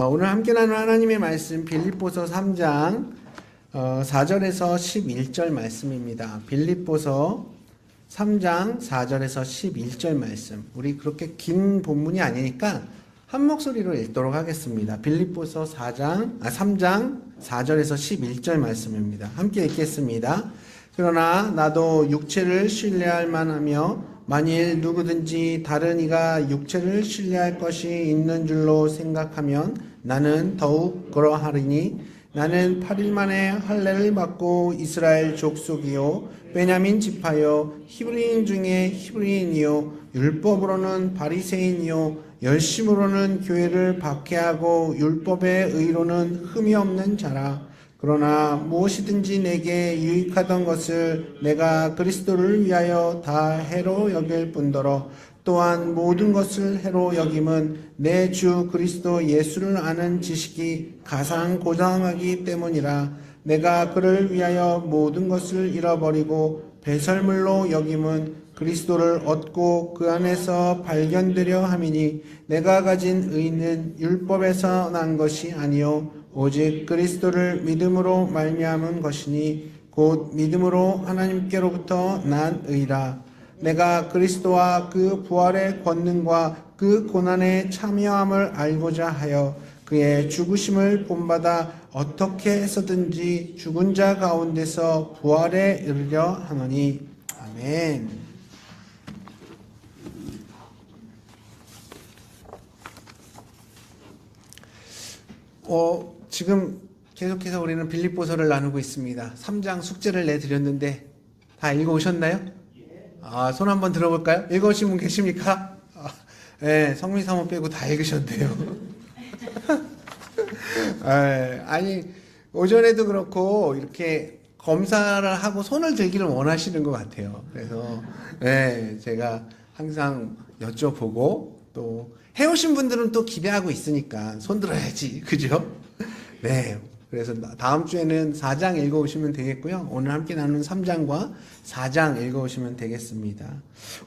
오늘 함께 나눌 하나님의 말씀 빌립보서 3장 4절에서 11절 말씀입니다. 빌립보서 3장 4절에서 11절 말씀. 우리 그렇게 긴 본문이 아니니까 한 목소리로 읽도록 하겠습니다. 빌립보서 3장 4절에서 11절 말씀입니다. 함께 읽겠습니다. 그러나 나도 육체를 신뢰할 만하며 만일 누구든지 다른 이가 육체를 신뢰할 것이 있는 줄로 생각하면 나는 더욱 그러하리니 나는 8일 만에 할례를 받고 이스라엘 족속이요 베냐민 지파요 히브리인 중에 히브리인이요 율법으로는 바리새인이요 열심으로는 교회를 박해하고 율법의 의로는 흠이 없는 자라. 그러나 무엇이든지 내게 유익하던 것을 내가 그리스도를 위하여 다 해로 여길 뿐더러 또한 모든 것을 해로 여김은 내 주 그리스도 예수를 아는 지식이 가장 고상하기 때문이라. 내가 그를 위하여 모든 것을 잃어버리고 배설물로 여김은 그리스도를 얻고 그 안에서 발견되려 함이니 내가 가진 의는 율법에서 난 것이 아니요 오직 그리스도를 믿음으로 말미암은 것이니 곧 믿음으로 하나님께로부터 난 의라. 내가 그리스도와 그 부활의 권능과 그 고난의 참여함을 알고자 하여 그의 죽으심을 본받아 어떻게 해서든지 죽은 자 가운데서 부활에 이르려 하노니. 아멘. 지금 계속해서 우리는 빌립보서를 나누고 있습니다. 3장 숙제를 내드렸는데 다 읽어오셨나요? 손 한번 들어볼까요? 읽어오신 분 계십니까? 네, 성민 사모 빼고 다 읽으셨대요. 아니, 오전에도 그렇고 이렇게 검사를 하고 손을 들기를 원하시는 것 같아요. 그래서 네, 제가 항상 여쭤보고 또 해오신 분들은 또 기대하고 있으니까 손 들어야지. 그죠? 네. 그래서 다음 주에는 4장 읽어오시면 되겠고요. 오늘 함께 나누는 3장과 4장 읽어오시면 되겠습니다.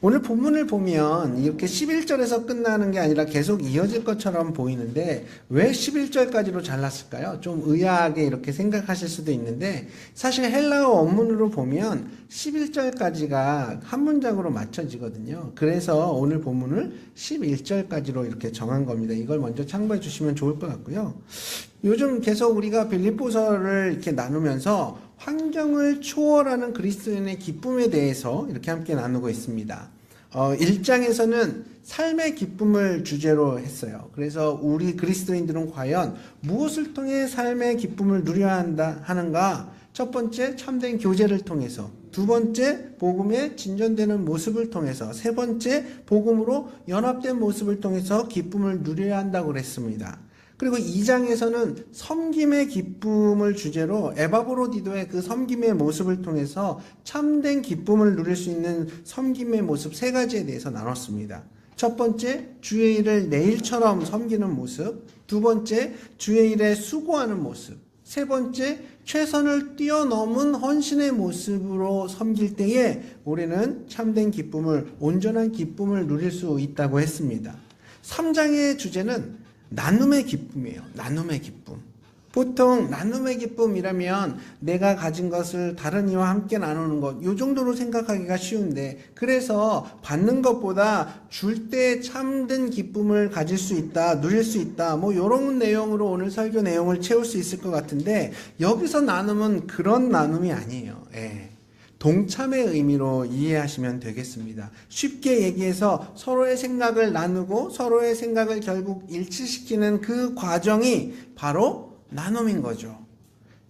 오늘 본문을 보면 이렇게 11절에서 끝나는 게 아니라 계속 이어질 것처럼 보이는데 왜 11절까지로 잘랐을까요? 좀 의아하게 이렇게 생각하실 수도 있는데 사실 헬라어 원문으로 보면 11절까지가 한 문장으로 맞춰지거든요. 그래서 오늘 본문을 11절까지로 이렇게 정한 겁니다. 이걸 먼저 참고해 주시면 좋을 것 같고요. 요즘 계속 우리가 빌립보서를 이렇게 나누면서 환경을 초월하는 그리스도인의 기쁨에 대해서 이렇게 함께 나누고 있습니다. 1장에서는 삶의 기쁨을 주제로 했어요. 그래서 우리 그리스도인들은 과연 무엇을 통해 삶의 기쁨을 누려야 하는가? 첫 번째, 참된 교제를 통해서. 두 번째, 복음의 진전되는 모습을 통해서. 세 번째, 복음으로 연합된 모습을 통해서 기쁨을 누려야 한다고 그랬습니다. 그리고 2장에서는 섬김의 기쁨을 주제로 에바브로디도의 그 섬김의 모습을 통해서 참된 기쁨을 누릴 수 있는 섬김의 모습 세 가지에 대해서 나눴습니다. 첫 번째, 주의 일을 내 일처럼 섬기는 모습. 두 번째, 주의 일에 수고하는 모습. 세 번째, 최선을 뛰어넘은 헌신의 모습으로 섬길 때에 우리는 참된 기쁨을, 온전한 기쁨을 누릴 수 있다고 했습니다. 3장의 주제는 나눔의 기쁨이에요. 나눔의 기쁨. 보통 나눔의 기쁨이라면 내가 가진 것을 다른 이와 함께 나누는 것, 이 정도로 생각하기가 쉬운데, 그래서 받는 것보다 줄 때 참된 기쁨을 가질 수 있다, 누릴 수 있다, 이런 내용으로 오늘 설교 내용을 채울 수 있을 것 같은데, 여기서 나눔은 그런 나눔이 아니에요. 동참의 의미로 이해하시면 되겠습니다. 쉽게 얘기해서 서로의 생각을 나누고 서로의 생각을 결국 일치시키는 그 과정이 바로 나눔인 거죠.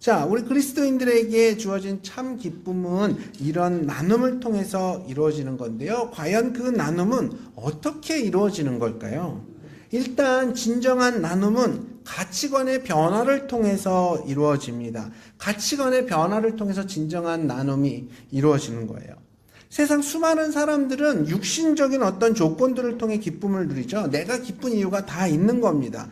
자, 우리 그리스도인들에게 주어진 참 기쁨은 이런 나눔을 통해서 이루어지는 건데요. 과연 그 나눔은 어떻게 이루어지는 걸까요? 일단 진정한 나눔은 가치관의 변화를 통해서 이루어집니다. 가치관의 변화를 통해서 진정한 나눔이 이루어지는 거예요. 세상 수많은 사람들은 육신적인 어떤 조건들을 통해 기쁨을 누리죠. 내가 기쁜 이유가 다 있는 겁니다.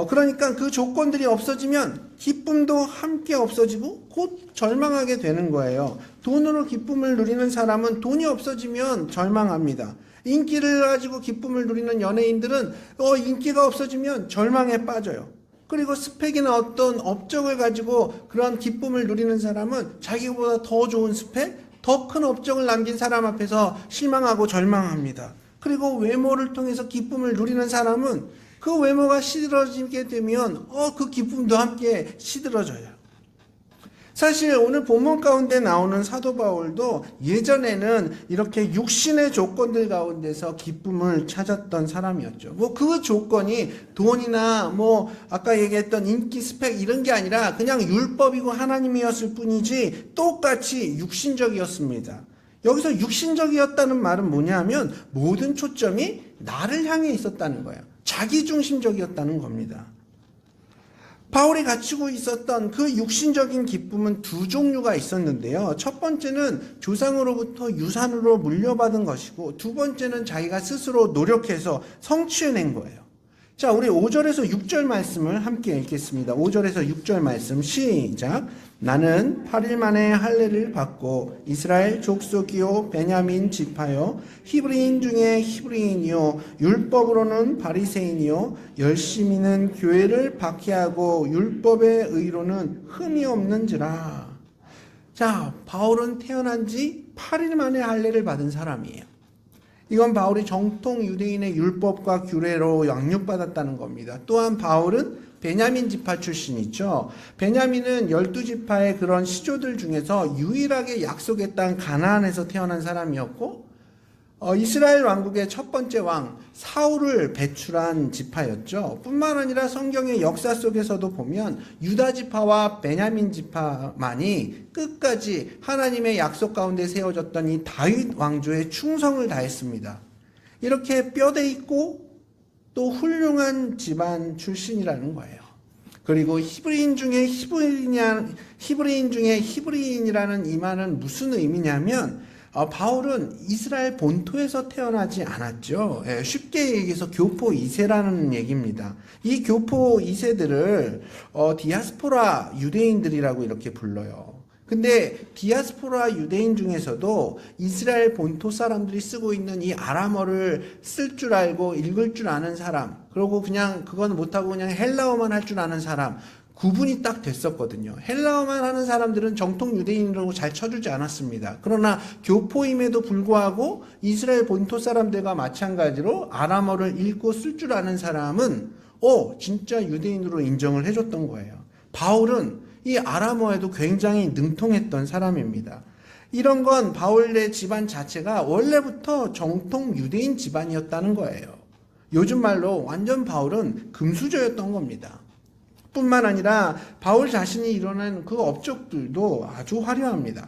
그러니까 그 조건들이 없어지면 기쁨도 함께 없어지고 곧 절망하게 되는 거예요. 돈으로 기쁨을 누리는 사람은 돈이 없어지면 절망합니다. 인기를 가지고 기쁨을 누리는 연예인들은 인기가 없어지면 절망에 빠져요. 그리고 스펙이나 어떤 업적을 가지고 그런 기쁨을 누리는 사람은 자기보다 더 좋은 스펙, 더 큰 업적을 남긴 사람 앞에서 실망하고 절망합니다. 그리고 외모를 통해서 기쁨을 누리는 사람은 그 외모가 시들어지게 되면 그 기쁨도 함께 시들어져요. 사실 오늘 본문 가운데 나오는 사도 바울도 예전에는 이렇게 육신의 조건들 가운데서 기쁨을 찾았던 사람이었죠. 그 조건이 돈이나 아까 얘기했던 인기 스펙 이런 게 아니라 그냥 율법이고 하나님이었을 뿐이지 똑같이 육신적이었습니다. 여기서 육신적이었다는 말은 뭐냐면 모든 초점이 나를 향해 있었다는 거예요. 자기중심적이었다는 겁니다. 바울이 갖추고 있었던 그 육신적인 기쁨은 두 종류가 있었는데요. 첫 번째는 조상으로부터 유산으로 물려받은 것이고 두 번째는 자기가 스스로 노력해서 성취해낸 거예요. 자, 우리 5절에서 6절 말씀을 함께 읽겠습니다. 5절에서 6절 말씀 시작. 나는 8일 만에 할례를 받고 이스라엘 족속이요 베냐민 지파요 히브리인 중에 히브리인이요 율법으로는 바리새인이요 열심히는 교회를 박해하고 율법의 의로는 흠이 없는지라. 자, 바울은 태어난 지 8일 만에 할례를 받은 사람이에요. 이건 바울이 정통 유대인의 율법과 규례로 양육받았다는 겁니다. 또한 바울은 베냐민 지파 출신이죠. 베냐민은 12지파의 그런 시조들 중에서 유일하게 약속의 땅 가나안에서 태어난 사람이었고 이스라엘 왕국의 첫 번째 왕 사울을 배출한 지파였죠. 뿐만 아니라 성경의 역사 속에서도 보면 유다 지파와 베냐민 지파만이 끝까지 하나님의 약속 가운데 세워졌던 이 다윗 왕조에 충성을 다했습니다. 이렇게 뼈대 있고 또 훌륭한 집안 출신이라는 거예요. 그리고 히브리인 중에 히브리인이라는 이 말은 무슨 의미냐면 바울은 이스라엘 본토에서 태어나지 않았죠. 쉽게 얘기해서 교포 2세라는 얘기입니다. 이 교포 2세들을 디아스포라 유대인들이라고 이렇게 불러요. 근데 디아스포라 유대인 중에서도 이스라엘 본토 사람들이 쓰고 있는 이 아람어를 쓸 줄 알고 읽을 줄 아는 사람, 그리고 그냥 그건 못하고 그냥 헬라어만 할 줄 아는 사람, 구분이 딱 됐었거든요. 헬라어만 하는 사람들은 정통 유대인이라고 잘 쳐주지 않았습니다. 그러나 교포임에도 불구하고 이스라엘 본토 사람들과 마찬가지로 아람어를 읽고 쓸 줄 아는 사람은 진짜 유대인으로 인정을 해줬던 거예요. 바울은 이 아람어에도 굉장히 능통했던 사람입니다. 이런 건 바울의 집안 자체가 원래부터 정통 유대인 집안이었다는 거예요. 요즘 말로 완전 바울은 금수저였던 겁니다. 뿐만 아니라 바울 자신이 이뤄낸 그 업적들도 아주 화려합니다.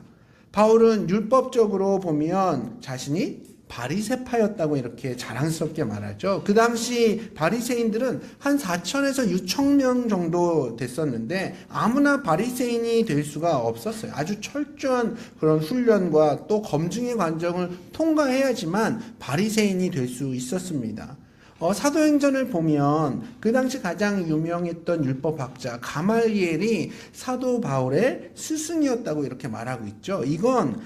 바울은 율법적으로 보면 자신이 바리새파였다고 이렇게 자랑스럽게 말하죠. 그 당시 바리새인들은 한 4천에서 6천 명 정도 됐었는데 아무나 바리새인이 될 수가 없었어요. 아주 철저한 그런 훈련과 또 검증의 과정을 통과해야지만 바리새인이 될 수 있었습니다. 사도행전을 보면 그 당시 가장 유명했던 율법학자 가말리엘이 사도 바울의 스승이었다고 이렇게 말하고 있죠. 이건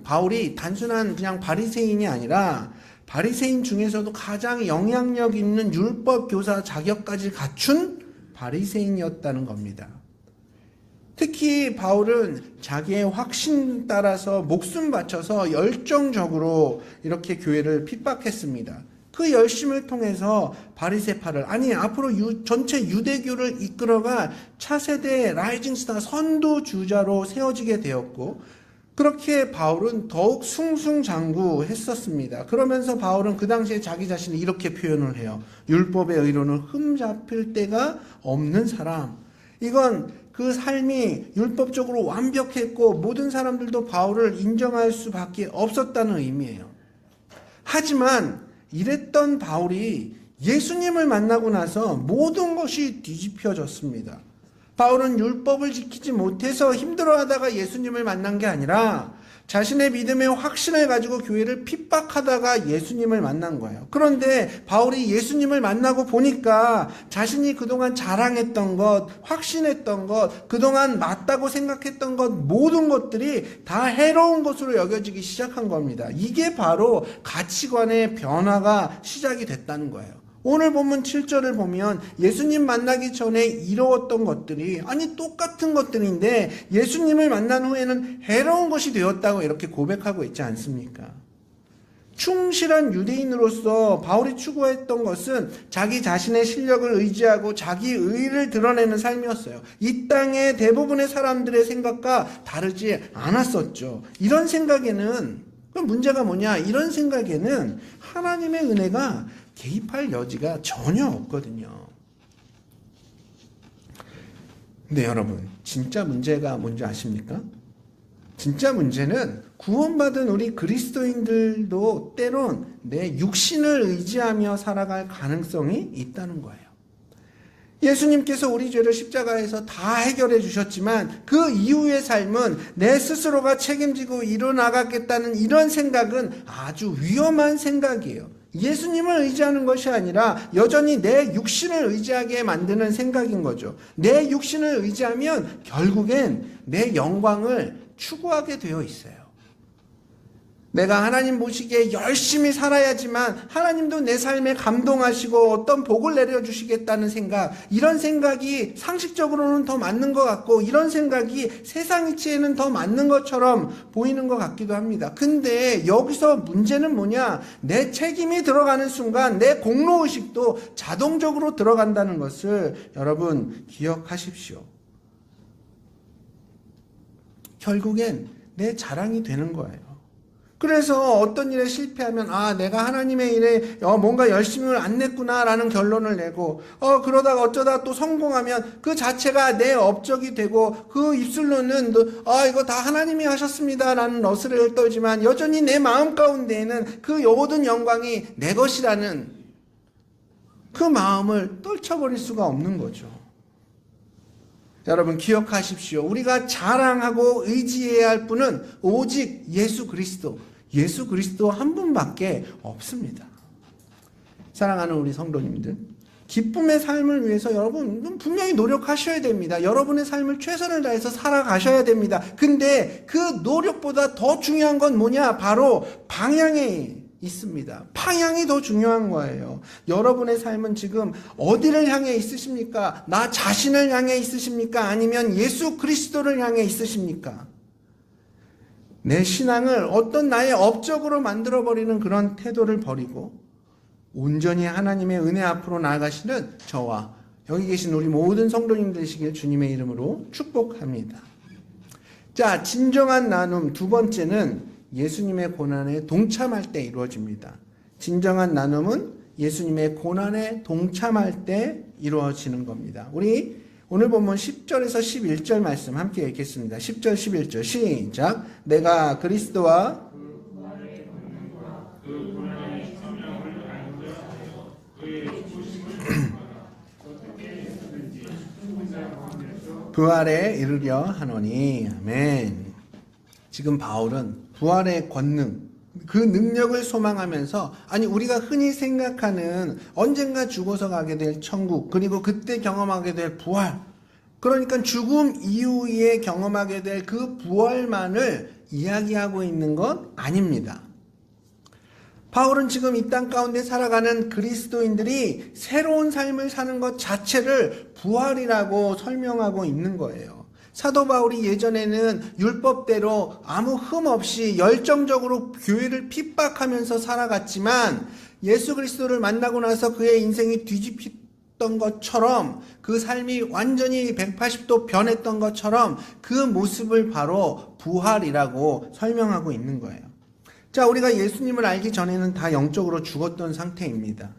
바울이 단순한 그냥 바리새인이 아니라 바리새인 중에서도 가장 영향력 있는 율법 교사 자격까지 갖춘 바리새인이었다는 겁니다. 특히 바울은 자기의 확신 따라서 목숨 바쳐서 열정적으로 이렇게 교회를 핍박했습니다. 그 열심을 통해서 바리새파를 앞으로 전체 유대교를 이끌어갈 차세대 라이징 스타 선도주자로 세워지게 되었고 그렇게 바울은 더욱 승승장구했었습니다. 그러면서 바울은 그 당시에 자기 자신을 이렇게 표현을 해요. 율법의 의로는 흠잡힐 데가 없는 사람. 이건 그 삶이 율법적으로 완벽했고 모든 사람들도 바울을 인정할 수밖에 없었다는 의미예요. 하지만 이랬던 바울이 예수님을 만나고 나서 모든 것이 뒤집혀졌습니다. 바울은 율법을 지키지 못해서 힘들어하다가 예수님을 만난 게 아니라 자신의 믿음의 확신을 가지고 교회를 핍박하다가 예수님을 만난 거예요. 그런데 바울이 예수님을 만나고 보니까 자신이 그동안 자랑했던 것, 확신했던 것, 그동안 맞다고 생각했던 것, 모든 것들이 다 해로운 것으로 여겨지기 시작한 겁니다. 이게 바로 가치관의 변화가 시작이 됐다는 거예요. 오늘 본문 7절을 보면 예수님 만나기 전에 이루었던 것들이 똑같은 것들인데 예수님을 만난 후에는 해로운 것이 되었다고 이렇게 고백하고 있지 않습니까? 충실한 유대인으로서 바울이 추구했던 것은 자기 자신의 실력을 의지하고 자기 의의를 드러내는 삶이었어요. 이 땅의 대부분의 사람들의 생각과 다르지 않았었죠. 이런 생각에는 그럼 문제가 뭐냐? 이런 생각에는 하나님의 은혜가 개입할 여지가 전혀 없거든요. 근데 여러분, 진짜 문제가 뭔지 아십니까? 진짜 문제는 구원받은 우리 그리스도인들도 때론 내 육신을 의지하며 살아갈 가능성이 있다는 거예요. 예수님께서 우리 죄를 십자가에서 다 해결해 주셨지만 그 이후의 삶은 내 스스로가 책임지고 이뤄나가겠다는 이런 생각은 아주 위험한 생각이에요. 예수님을 의지하는 것이 아니라 여전히 내 육신을 의지하게 만드는 생각인 거죠. 내 육신을 의지하면 결국엔 내 영광을 추구하게 되어 있어요. 내가 하나님 보시기에 열심히 살아야지만 하나님도 내 삶에 감동하시고 어떤 복을 내려주시겠다는 생각, 이런 생각이 상식적으로는 더 맞는 것 같고 이런 생각이 세상 이치에는 더 맞는 것처럼 보이는 것 같기도 합니다. 근데 여기서 문제는 뭐냐? 내 책임이 들어가는 순간 내 공로의식도 자동적으로 들어간다는 것을 여러분 기억하십시오. 결국엔 내 자랑이 되는 거예요. 그래서 어떤 일에 실패하면 내가 하나님의 일에 뭔가 열심을 안 냈구나라는 결론을 내고 그러다가 어쩌다 또 성공하면 그 자체가 내 업적이 되고 그 입술로는 이거 다 하나님이 하셨습니다라는 러스를 떨지만 여전히 내 마음 가운데에는 그 모든 영광이 내 것이라는 그 마음을 떨쳐버릴 수가 없는 거죠. 여러분 기억하십시오. 우리가 자랑하고 의지해야 할 분은 오직 예수 그리스도 한 분밖에 없습니다. 사랑하는 우리 성도님들, 기쁨의 삶을 위해서 여러분 분명히 노력하셔야 됩니다. 여러분의 삶을 최선을 다해서 살아가셔야 됩니다. 근데 그 노력보다 더 중요한 건 뭐냐? 바로 방향에 있습니다. 방향이 더 중요한 거예요. 여러분의 삶은 지금 어디를 향해 있으십니까? 나 자신을 향해 있으십니까? 아니면 예수 그리스도를 향해 있으십니까? 내 신앙을 어떤 나의 업적으로 만들어버리는 그런 태도를 버리고 온전히 하나님의 은혜 앞으로 나아가시는 저와 여기 계신 우리 모든 성도님 되시길 주님의 이름으로 축복합니다. 자, 진정한 나눔 두 번째는 예수님의 고난에 동참할 때 이루어집니다. 진정한 나눔은 예수님의 고난에 동참할 때 이루어지는 겁니다. 우리 오늘 본문 10절에서 11절 말씀 함께 읽겠습니다. 10절 11절 시작. 내가 그리스도와 부활에 이르려 하노니. 아멘. 지금 바울은 부활의 권능, 그 능력을 소망하면서 우리가 흔히 생각하는 언젠가 죽어서 가게 될 천국, 그리고 그때 경험하게 될 부활, 그러니까 죽음 이후에 경험하게 될 그 부활만을 이야기하고 있는 것 아닙니다. 바울은 지금 이 땅 가운데 살아가는 그리스도인들이 새로운 삶을 사는 것 자체를 부활이라고 설명하고 있는 거예요. 사도 바울이 예전에는 율법대로 아무 흠 없이 열정적으로 교회를 핍박하면서 살아갔지만 예수 그리스도를 만나고 나서 그의 인생이 뒤집혔던 것처럼, 그 삶이 완전히 180도 변했던 것처럼 그 모습을 바로 부활이라고 설명하고 있는 거예요. 자, 우리가 예수님을 알기 전에는 다 영적으로 죽었던 상태입니다.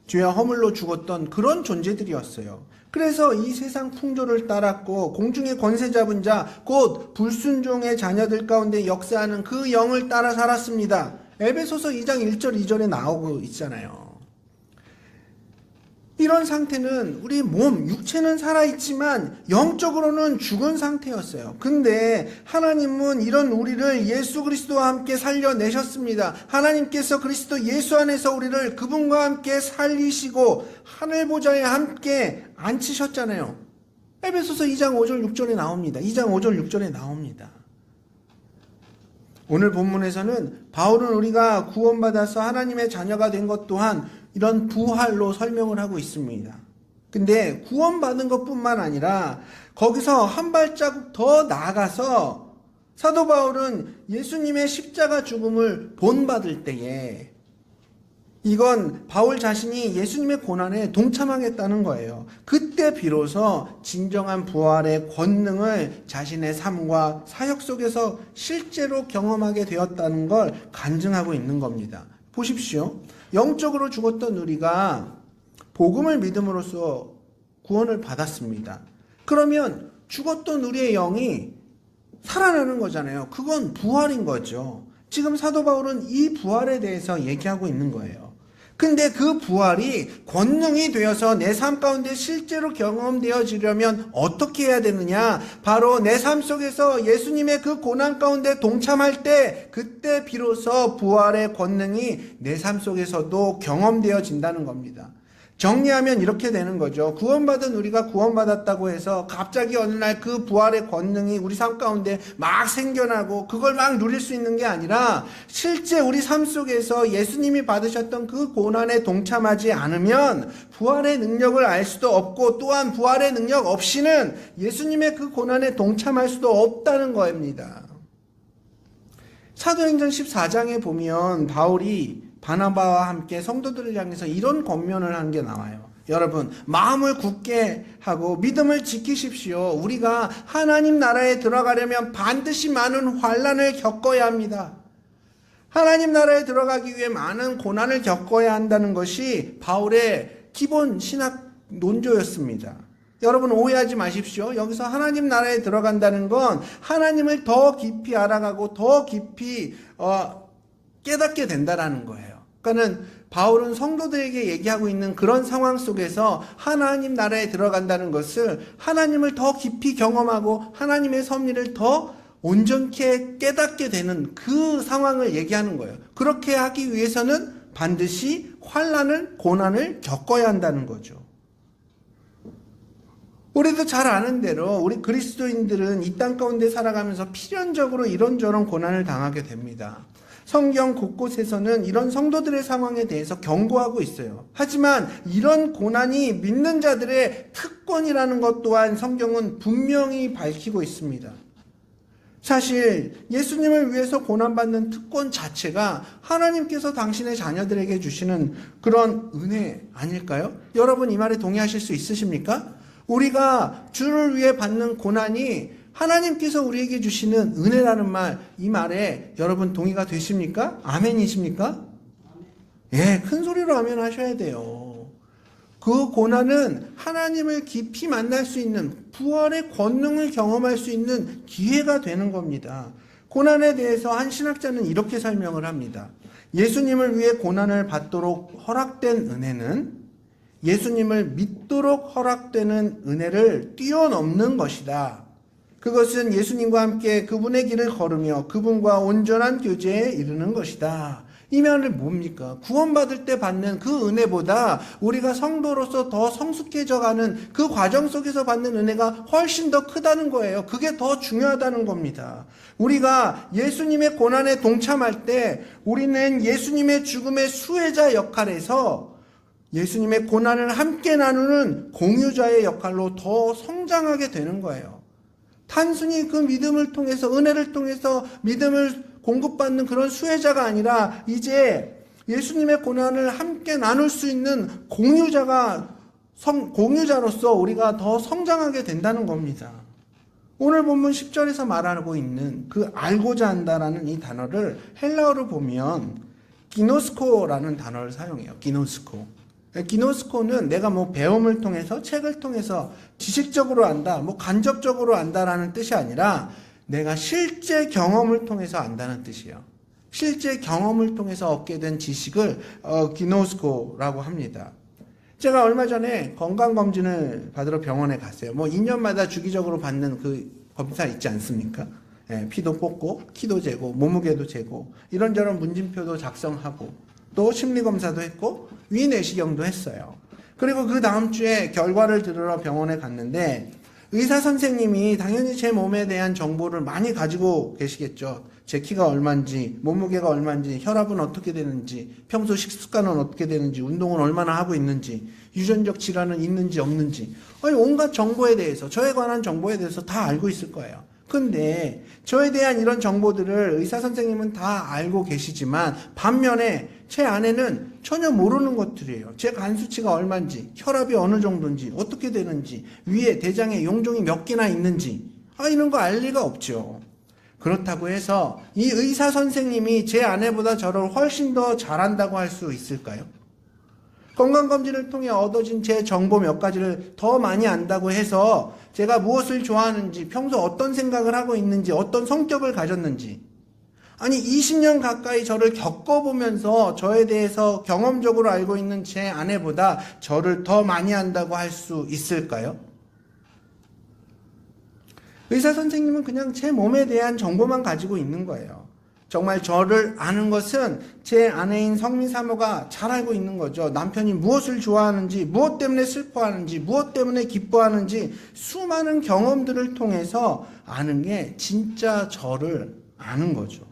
죄와 허물로 죽었던 그런 존재들이었어요. 그래서 이 세상 풍조를 따랐고 공중의 권세 잡은 자, 곧 불순종의 자녀들 가운데 역사하는 그 영을 따라 살았습니다. 에베소서 2장 1절 2절에 나오고 있잖아요. 이런 상태는 우리 몸, 육체는 살아있지만 영적으로는 죽은 상태였어요. 근데 하나님은 이런 우리를 예수 그리스도와 함께 살려내셨습니다. 하나님께서 그리스도 예수 안에서 우리를 그분과 함께 살리시고 하늘 보좌에 함께 앉히셨잖아요. 에베소서 2장 5절 6절에 나옵니다. 2장 5절 6절에 나옵니다. 오늘 본문에서는 바울은 우리가 구원받아서 하나님의 자녀가 된 것 또한 이런 부활로 설명을 하고 있습니다. 근데 구원받은 것뿐만 아니라 거기서 한 발자국 더 나아가서 사도 바울은 예수님의 십자가 죽음을 본받을 때에 이건 바울 자신이 예수님의 고난에 동참하겠다는 거예요. 그때 비로소 진정한 부활의 권능을 자신의 삶과 사역 속에서 실제로 경험하게 되었다는 걸 간증하고 있는 겁니다. 보십시오. 영적으로 죽었던 우리가 복음을 믿음으로써 구원을 받았습니다. 그러면 죽었던 우리의 영이 살아나는 거잖아요. 그건 부활인 거죠. 지금 사도 바울은 이 부활에 대해서 얘기하고 있는 거예요. 근데 그 부활이 권능이 되어서 내 삶 가운데 실제로 경험되어지려면 어떻게 해야 되느냐? 바로 내 삶 속에서 예수님의 그 고난 가운데 동참할 때 그때 비로소 부활의 권능이 내 삶 속에서도 경험되어진다는 겁니다. 정리하면 이렇게 되는 거죠. 구원받은 우리가 구원받았다고 해서 갑자기 어느 날 그 부활의 권능이 우리 삶 가운데 막 생겨나고 그걸 막 누릴 수 있는 게 아니라 실제 우리 삶 속에서 예수님이 받으셨던 그 고난에 동참하지 않으면 부활의 능력을 알 수도 없고 또한 부활의 능력 없이는 예수님의 그 고난에 동참할 수도 없다는 겁니다. 사도행전 14장에 보면 바울이 바나바와 함께 성도들을 향해서 이런 권면을 한 게 나와요. 여러분, 마음을 굳게 하고 믿음을 지키십시오. 우리가 하나님 나라에 들어가려면 반드시 많은 환난을 겪어야 합니다. 하나님 나라에 들어가기 위해 많은 고난을 겪어야 한다는 것이 바울의 기본 신학 논조였습니다. 여러분 오해하지 마십시오. 여기서 하나님 나라에 들어간다는 건 하나님을 더 깊이 알아가고 더 깊이 깨닫게 된다라는 거예요. 그러니까는 바울은 성도들에게 얘기하고 있는 그런 상황 속에서 하나님 나라에 들어간다는 것을 하나님을 더 깊이 경험하고 하나님의 섭리를 더 온전케 깨닫게 되는 그 상황을 얘기하는 거예요. 그렇게 하기 위해서는 반드시 환난을, 고난을 겪어야 한다는 거죠. 우리도 잘 아는 대로 우리 그리스도인들은 이 땅 가운데 살아가면서 필연적으로 이런저런 고난을 당하게 됩니다. 성경 곳곳에서는 이런 성도들의 상황에 대해서 경고하고 있어요. 하지만 이런 고난이 믿는 자들의 특권이라는 것 또한 성경은 분명히 밝히고 있습니다. 사실 예수님을 위해서 고난받는 특권 자체가 하나님께서 당신의 자녀들에게 주시는 그런 은혜 아닐까요? 여러분 이 말에 동의하실 수 있으십니까? 우리가 주를 위해 받는 고난이 하나님께서 우리에게 주시는 은혜라는 말, 이 말에 여러분 동의가 되십니까? 아멘이십니까? 예, 큰 소리로 아멘 하셔야 돼요. 그 고난은 하나님을 깊이 만날 수 있는 부활의 권능을 경험할 수 있는 기회가 되는 겁니다. 고난에 대해서 한 신학자는 이렇게 설명을 합니다. 예수님을 위해 고난을 받도록 허락된 은혜는 예수님을 믿도록 허락되는 은혜를 뛰어넘는 것이다. 그것은 예수님과 함께 그분의 길을 걸으며 그분과 온전한 교제에 이르는 것이다. 이 말은 뭡니까? 구원받을 때 받는 그 은혜보다 우리가 성도로서 더 성숙해져가는 그 과정 속에서 받는 은혜가 훨씬 더 크다는 거예요. 그게 더 중요하다는 겁니다. 우리가 예수님의 고난에 동참할 때 우리는 예수님의 죽음의 수혜자 역할에서 예수님의 고난을 함께 나누는 공유자의 역할로 더 성장하게 되는 거예요. 단순히 그 믿음을 통해서 은혜를 통해서 믿음을 공급받는 그런 수혜자가 아니라 이제 예수님의 고난을 함께 나눌 수 있는 공유자로서 우리가 더 성장하게 된다는 겁니다. 오늘 본문 10절에서 말하고 있는 그 알고자 한다라는 이 단어를 헬라어로 보면 기노스코라는 단어를 사용해요. 기노스코. 기노스코는 내가 뭐 배움을 통해서 책을 통해서 지식적으로 안다, 뭐 간접적으로 안다라는 뜻이 아니라 내가 실제 경험을 통해서 안다는 뜻이에요. 실제 경험을 통해서 얻게 된 지식을 기노스코라고 합니다. 제가 얼마 전에 건강검진을 받으러 병원에 갔어요. 뭐 2년마다 주기적으로 받는 그 검사 있지 않습니까? 예, 피도 뽑고, 키도 재고, 몸무게도 재고, 이런저런 문진표도 작성하고, 또 심리검사도 했고, 위내시경도 했어요. 그리고 그 다음 주에 결과를 들으러 병원에 갔는데, 의사 선생님이 당연히 제 몸에 대한 정보를 많이 가지고 계시겠죠. 제 키가 얼마인지, 몸무게가 얼마인지, 혈압은 어떻게 되는지, 평소 식습관은 어떻게 되는지, 운동은 얼마나 하고 있는지, 유전적 질환은 있는지 없는지, 아니 온갖 정보에 대해서, 저에 관한 정보에 대해서 다 알고 있을 거예요. 근데 저에 대한 이런 정보들을 의사 선생님은 다 알고 계시지만 반면에 제 아내는 전혀 모르는 것들이에요. 제 간 수치가 얼마인지, 혈압이 어느 정도인지, 어떻게 되는지, 위에 대장에 용종이 몇 개나 있는지, 이런 거 알 리가 없죠. 그렇다고 해서 이 의사 선생님이 제 아내보다 저를 훨씬 더 잘한다고 할 수 있을까요? 건강검진을 통해 얻어진 제 정보 몇 가지를 더 많이 안다고 해서 제가 무엇을 좋아하는지, 평소 어떤 생각을 하고 있는지, 어떤 성격을 가졌는지, 아니 20년 가까이 저를 겪어보면서 저에 대해서 경험적으로 알고 있는 제 아내보다 저를 더 많이 안다고 할 수 있을까요? 의사 선생님은 그냥 제 몸에 대한 정보만 가지고 있는 거예요. 정말 저를 아는 것은 제 아내인 성미 사모가 잘 알고 있는 거죠. 남편이 무엇을 좋아하는지, 무엇 때문에 슬퍼하는지, 무엇 때문에 기뻐하는지 수많은 경험들을 통해서 아는 게 진짜 저를 아는 거죠.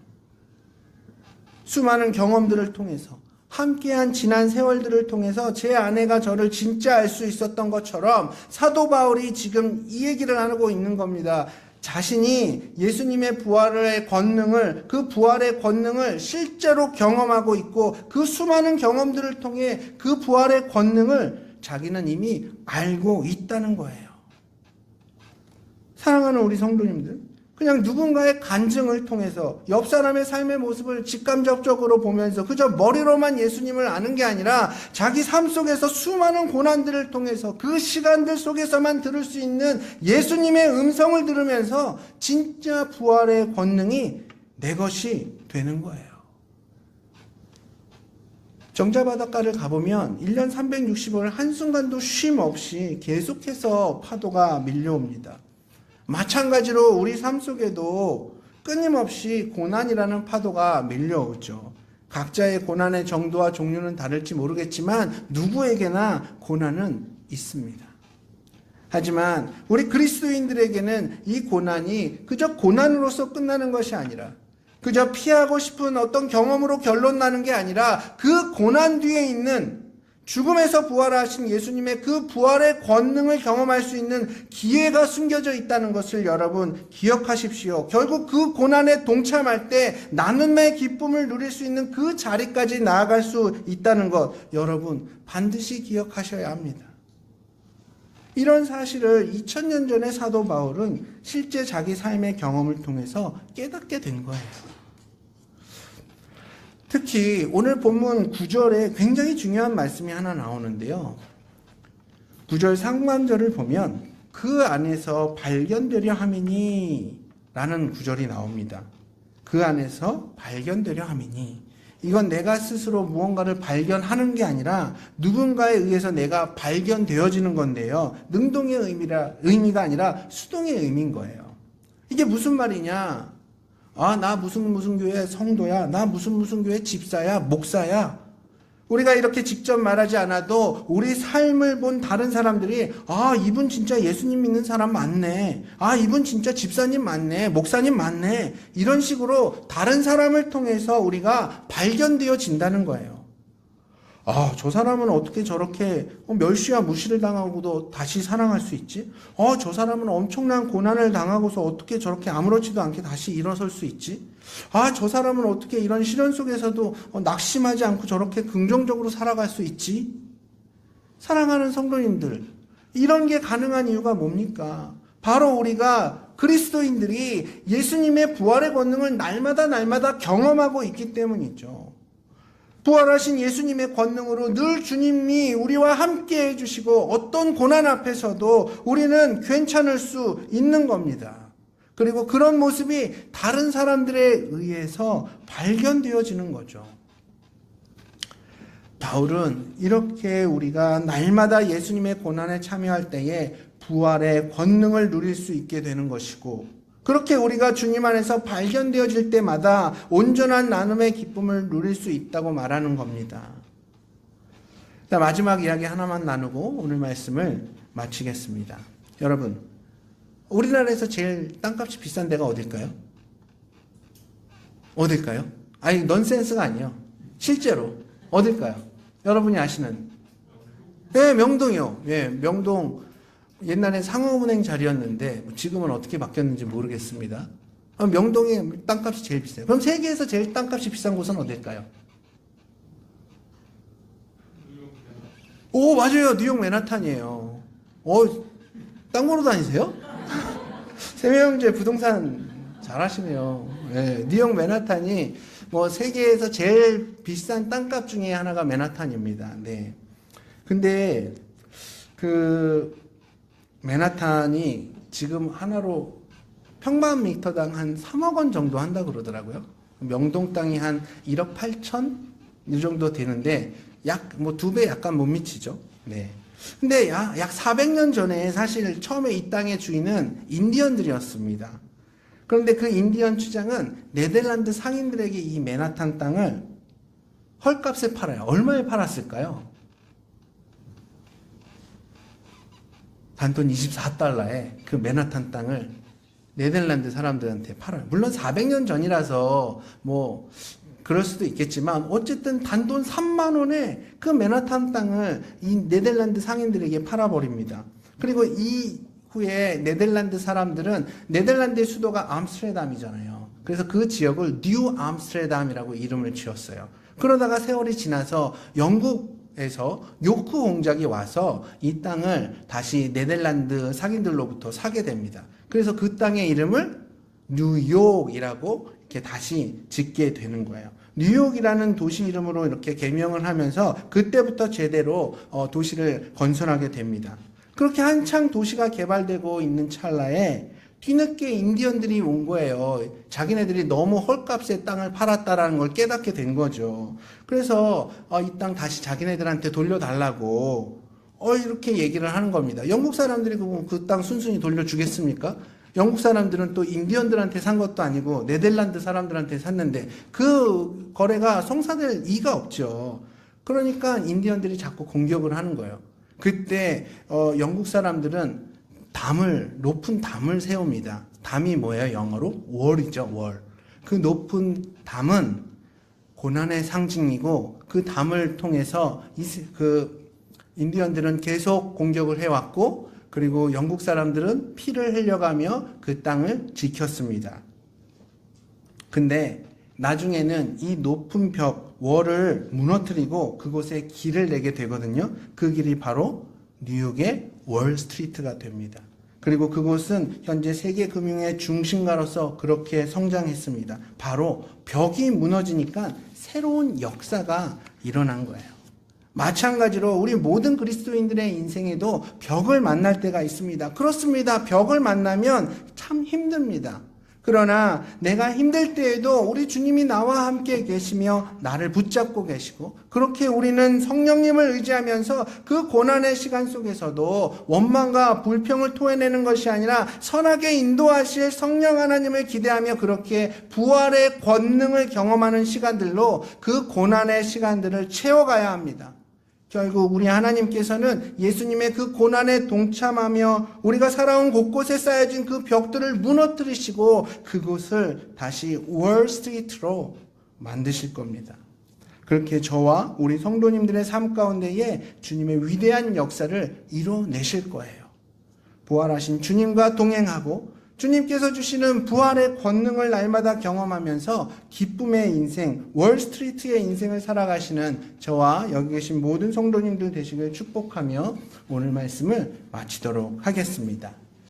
수많은 경험들을 통해서, 함께한 지난 세월들을 통해서 제 아내가 저를 진짜 알 수 있었던 것처럼 사도 바울이 지금 이 얘기를 하고 있는 겁니다. 자신이 예수님의 부활의 권능을, 그 부활의 권능을 실제로 경험하고 있고 그 수많은 경험들을 통해 그 부활의 권능을 자기는 이미 알고 있다는 거예요. 사랑하는 우리 성도님들, 그냥 누군가의 간증을 통해서 옆 사람의 삶의 모습을 직감적으로 보면서 그저 머리로만 예수님을 아는 게 아니라 자기 삶 속에서 수많은 고난들을 통해서 그 시간들 속에서만 들을 수 있는 예수님의 음성을 들으면서 진짜 부활의 권능이 내 것이 되는 거예요. 정자바닷가를 가보면 1년 365일 한순간도 쉼 없이 계속해서 파도가 밀려옵니다. 마찬가지로 우리 삶 속에도 끊임없이 고난이라는 파도가 밀려오죠. 각자의 고난의 정도와 종류는 다를지 모르겠지만 누구에게나 고난은 있습니다. 하지만 우리 그리스도인들에게는 이 고난이 그저 고난으로서 끝나는 것이 아니라, 그저 피하고 싶은 어떤 경험으로 결론 나는 게 아니라 그 고난 뒤에 있는 죽음에서 부활하신 예수님의 그 부활의 권능을 경험할 수 있는 기회가 숨겨져 있다는 것을 여러분 기억하십시오. 결국 그 고난에 동참할 때 나눔의 기쁨을 누릴 수 있는 그 자리까지 나아갈 수 있다는 것 여러분 반드시 기억하셔야 합니다. 이런 사실을 2000년 전의 사도 바울은 실제 자기 삶의 경험을 통해서 깨닫게 된 거예요. 특히 오늘 본문 9절에 굉장히 중요한 말씀이 하나 나오는데요. 9절 상반절을 보면 그 안에서 발견되려 함이니 라는 구절이 나옵니다. 그 안에서 발견되려 함이니, 이건 내가 스스로 무언가를 발견하는 게 아니라 누군가에 의해서 내가 발견되어지는 건데요. 능동의 의미가 아니라 수동의 의미인 거예요. 이게 무슨 말이냐? 나 무슨 교회 성도야, 나 무슨 교회 집사야, 목사야. 우리가 이렇게 직접 말하지 않아도 우리 삶을 본 다른 사람들이 이분 진짜 예수님 믿는 사람 맞네, 이분 진짜 집사님 맞네, 목사님 맞네, 이런 식으로 다른 사람을 통해서 우리가 발견되어진다는 거예요. 저 사람은 어떻게 저렇게 멸시와 무시를 당하고도 다시 사랑할 수 있지? 저 사람은 엄청난 고난을 당하고서 어떻게 저렇게 아무렇지도 않게 다시 일어설 수 있지? 저 사람은 어떻게 이런 시련 속에서도 낙심하지 않고 저렇게 긍정적으로 살아갈 수 있지? 사랑하는 성도님들, 이런 게 가능한 이유가 뭡니까? 바로 우리가 그리스도인들이 예수님의 부활의 권능을 날마다 경험하고 있기 때문이죠. 부활하신 예수님의 권능으로 늘 주님이 우리와 함께 해주시고 어떤 고난 앞에서도 우리는 괜찮을 수 있는 겁니다. 그리고 그런 모습이 다른 사람들에 의해서 발견되어지는 거죠. 바울은 이렇게 우리가 날마다 예수님의 고난에 참여할 때에 부활의 권능을 누릴 수 있게 되는 것이고, 그렇게 우리가 주님 안에서 발견되어질 때마다 온전한 나눔의 기쁨을 누릴 수 있다고 말하는 겁니다. 자, 마지막 이야기 하나만 나누고 오늘 말씀을 마치겠습니다. 여러분, 우리나라에서 제일 땅값이 비싼 데가 어딜까요? 어딜까요? 아니, 넌센스가 아니에요. 실제로 어딜까요? 여러분이 아시는. 네, 명동이요. 예, 명동. 옛날엔 상호은행 자리였는데 지금은 어떻게 바뀌었는지 모르겠습니다. 명동의 땅값이 제일 비싸요. 그럼 세계에서 제일 땅값이 비싼 곳은 어딜까요? 오, 맞아요. 뉴욕 맨하탄이에요. 땅 보러 다니세요? 세명제 부동산 잘하시네요. 네, 뉴욕 맨하탄이 세계에서 제일 비싼 땅값 중에 하나가 맨하탄입니다. 네. 근데 맨하탄이 지금 하나로 평방미터당 한 3억 원 정도 한다 그러더라고요. 명동 땅이 한 1억 8천 이 정도 되는데 약 2배 약간 못 미치죠. 네. 근데 약 400년 전에 사실 처음에 이 땅의 주인은 인디언들이었습니다. 그런데 그 인디언 추장은 네덜란드 상인들에게 이 맨하탄 땅을 헐값에 팔아요. 얼마에 팔았을까요? 단돈 24달러에 그 맨하탄 땅을 네덜란드 사람들한테 팔아요. 물론 400년 전이라서 그럴 수도 있겠지만 어쨌든 단돈 3만 원에 그 맨하탄 땅을 이 네덜란드 상인들에게 팔아버립니다. 그리고 이후에 네덜란드 사람들은 네덜란드의 수도가 암스테르담이잖아요. 그래서 그 지역을 뉴 암스테르담이라고 이름을 지었어요. 그러다가 세월이 지나서 영국에서 요크 공작이 와서 이 땅을 다시 네덜란드 상인들로부터 사게 됩니다. 그래서 그 땅의 이름을 뉴욕이라고 이렇게 다시 짓게 되는 거예요. 뉴욕이라는 도시 이름으로 이렇게 개명을 하면서 그때부터 제대로 도시를 건설하게 됩니다. 그렇게 한창 도시가 개발되고 있는 찰나에 뒤늦게 인디언들이 온 거예요. 자기네들이 너무 헐값에 땅을 팔았다라는 걸 깨닫게 된 거죠. 그래서 이 땅 다시 자기네들한테 돌려달라고 이렇게 얘기를 하는 겁니다. 영국 사람들이 그 땅 순순히 돌려주겠습니까? 영국 사람들은 또 인디언들한테 산 것도 아니고 네덜란드 사람들한테 샀는데 그 거래가 성사될 이가 없죠. 그러니까 인디언들이 자꾸 공격을 하는 거예요. 그때 영국 사람들은 높은 담을 세웁니다. 담이 뭐예요? 영어로? 월이죠, 월. 그 높은 담은 고난의 상징이고 그 담을 통해서 인디언들은 계속 공격을 해왔고 그리고 영국 사람들은 피를 흘려가며 그 땅을 지켰습니다. 근데 나중에는 이 높은 벽, 월을 무너뜨리고 그곳에 길을 내게 되거든요. 그 길이 바로 뉴욕의 월스트리트가 됩니다. 그리고 그곳은 현재 세계 금융의 중심가로서 그렇게 성장했습니다. 바로 벽이 무너지니까 새로운 역사가 일어난 거예요. 마찬가지로 우리 모든 그리스도인들의 인생에도 벽을 만날 때가 있습니다. 그렇습니다. 벽을 만나면 참 힘듭니다. 그러나 내가 힘들 때에도 우리 주님이 나와 함께 계시며 나를 붙잡고 계시고 그렇게 우리는 성령님을 의지하면서 그 고난의 시간 속에서도 원망과 불평을 토해내는 것이 아니라 선하게 인도하실 성령 하나님을 기대하며 그렇게 부활의 권능을 경험하는 시간들로 그 고난의 시간들을 채워가야 합니다. 결국 우리 하나님께서는 예수님의 그 고난에 동참하며 우리가 살아온 곳곳에 쌓여진 그 벽들을 무너뜨리시고 그곳을 다시 월스트리트로 만드실 겁니다. 그렇게 저와 우리 성도님들의 삶 가운데에 주님의 위대한 역사를 이뤄내실 거예요. 부활하신 주님과 동행하고 주님께서 주시는 부활의 권능을 날마다 경험하면서 기쁨의 인생, 월스트리트의 인생을 살아가시는 저와 여기 계신 모든 성도님들 되시길 축복하며 오늘 말씀을 마치도록 하겠습니다.